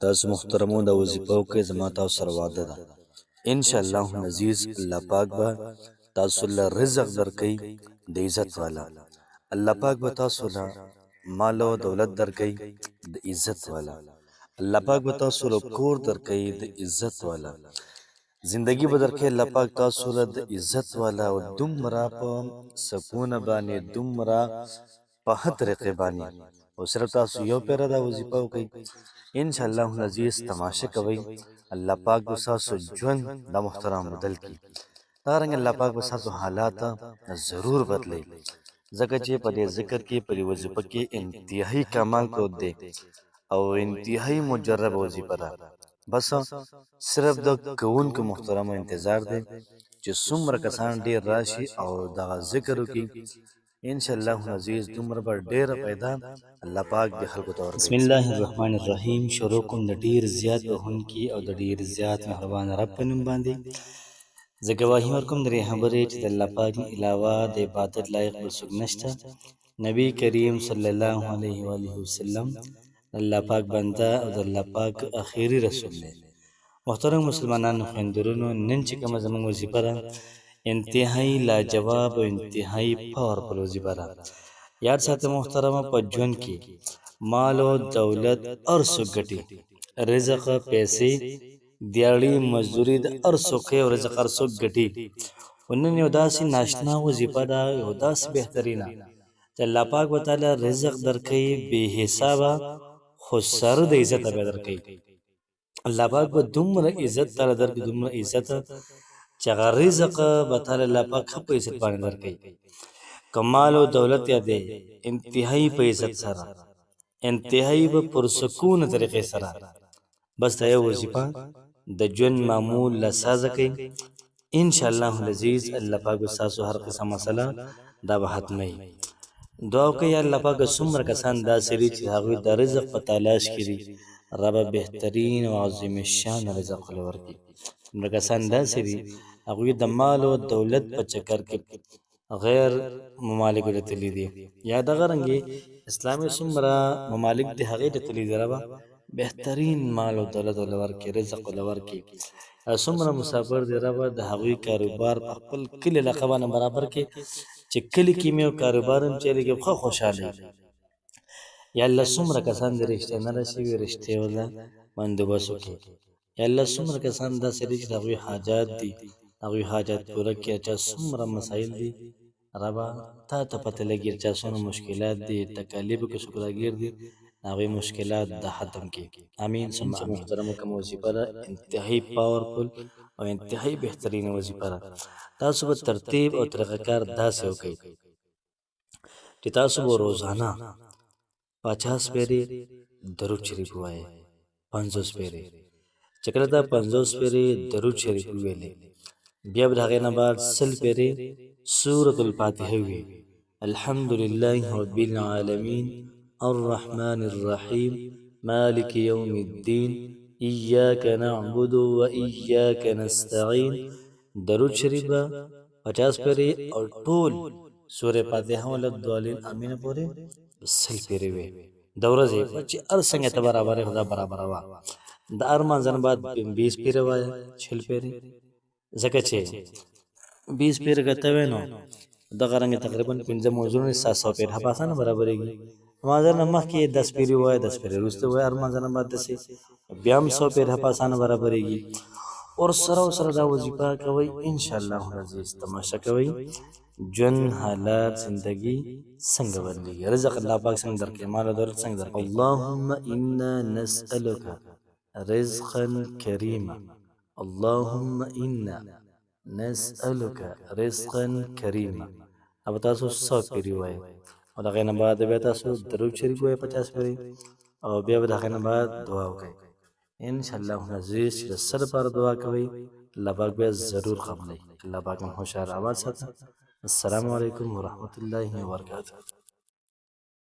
تاسو محترمو د وظیفو کې زما تاسو سره وعده ده ان شاء الله عزیز الله پاک به تاسو له رزق درکړي د عزت والا. الله پاک به تاسو له مال او دولت درکړي د عزت والا. الله پاک به تاسو له کور درکړي د عزت والا. زندگی به درکړي الله پاک تاسو له د عزت والا او دومره په سکون باندې دومره په هر طریقې باندې او صرف تاسو یو پیره دا وظیفه وکړئ ان شاء الله العزیز تماشه کوي الله پاک به تاسو ژوند د محترم بدل کړي. دا رنګ الله پاک به تاسو حالات ضرور بدلي ځکه چې په دې ذکر کې په دې وظیفه کې انتهایی کمال پروت دی او انتهایی مجرب وظیفه ده. بس صرف د کوونکو محترم انتظار دی چې څومره کسان ډیر راشي او دغه ذکر وکړي ان شاء الله عزیز دومره به ډیره پیدا الله پاک د خلکو ته ورکړي. بسم الله الرحمن الرحیم. شروع کوم د ډیر زیات وهونکي او د ډیر زیات مهربان رب په نوم باندې. زه ګواهي ورکوم د دې خبرې چې د الله پاک نه علاوه د عبادت لایق بل څوک نشته. نبی کریم صلی الله علیه و آله وسلم الله پاک بنده او د الله پاک اخیری رسول دی. محترم مسلمانانو خویندورونو، نن چې کومه زموږ وظیفه ده انتهایی لاجواب او انتهایی پاورفل وظیفه ده. یاد ساته محترمه، په ژوند کې مال او دولت هر څوک ګټي، رزق پیسې دیاړي مزدوري د هر څوک او رزق هر څوک ګټي. ونن یو داسې ناشنا وظیفه ده، یو داسې بهترینه چې الله پاک وتعالی رزق درکوي بې حسابه، خو سر د عزت به درکوي. الله پاک به دومره عزت تعالی درکوي، دومره عزت چې هغه رزق به تعالی الله پاک ښه په عزت باندې درکوي. کمال او دولت یادې انتهایی په عزت سره، انتهایی به پرسکون طریقې سره. بس دا یو وظیفه د ژوند معمول لسازه کوي ان شاء الله العزیز. الله پاک ستاسو هر قسم مسله دا به ختموي. دعا وکړئ الله پاک څومره کسان داسې دي چې هغوی د رزق په تلاش کې دي، رب بهترین او عظیم الشان رزق ورکړي. څومره کسان داسې دي هغوی د مال او دولت په چکر کې غیر ممالکو ته تللی دي، یا دغه رنګې اسلامي څومره ممالک دي هغې ته تللی دي، ربه بهترین مال او دولت ورکړي، رزق ورکړي. څومره مسافر دي ربه د هغوی کاروبار په خپل کلي علاقه باندې برابر کړي چې کلي کې مې کاروبار هم چلېږي ښه خوشحاله. یا الله څومره کسان د رښتیا نه رسېږي رښتیا ولا بندوبست وکړي. یا الله څومره کسان داسې دي چې د هغوی حاجات دي، هغوی حاجات پوره کړي. چا څومره مسایل دي ربه تا ته پته لګي، چا څومره مشکلات دي تکالیفو کې څوک راګیر دي هغوی مشکلات د ختم کړي. امین ثم امین. محترمو کومه وظیفه ده انتهایی پاورفل او انتهایی بهترینه وظیفه ده. تاسو به ترتیب او طریقه کار داسې وکړئ چې تاسو به روزانه 50 پیرې درود شریف ووایئ، 50 پیرې. چې کله دا 50 پیرې درود شریف وویلې بیا به د هغې نه بعد 100 پیرې سورة الفاتحه ووایئ. الحمدلله رب العالمین الرحمن الرحیم مالک یوم الدین ایاک نعبد و ایاک نستعین. درود شریف به 50 پیرې او ټول سورة فاتحه ولضالین امین پورې 100 پیرې وي د ورځې چې هر څنګه ته برابرې خدا برابره وه. د هر مانځه نه بعد 20 پیرې وایه، 40 پیرې، ځکه چې 20 پیرې که ته وایې نو دغه رنګې تقریبا 15 موضوعونه 700 پیرې په اسانه برابرېږي. مانځه نه مخکې 10 پیرې وایه، 10 پیرې وروسته وایه، هر مانځه نه بعد داسې بیا هم 100 پیرې په اسانه برابرېږي. اور سره دا وظیفه کوئ ان شاء الله العزیز تماشه کوئ ژوند حالات زندگی څنګه بدلېږي، رزق الله پاک څنګه درکوي، مال او دولت څنګه درکوي. اللهم انا نسألك رزقا کریما، اللهم انا نسألك رزقا کریما. اب تاسو 100 پیرې وایئ او د هغې نه بعد بیا تاسو درود شریف وایئ 50 پیرې او بیا به د هغې نه بعد دعا وکړئ ان شاء الله عزیز. چې د څه لپاره دعا کوئ الله پاک بیا ضرور قبلوي. الله پاک مو خوشحاله آباد ساته. السلام علیکم ورحمة الله وبرکاته.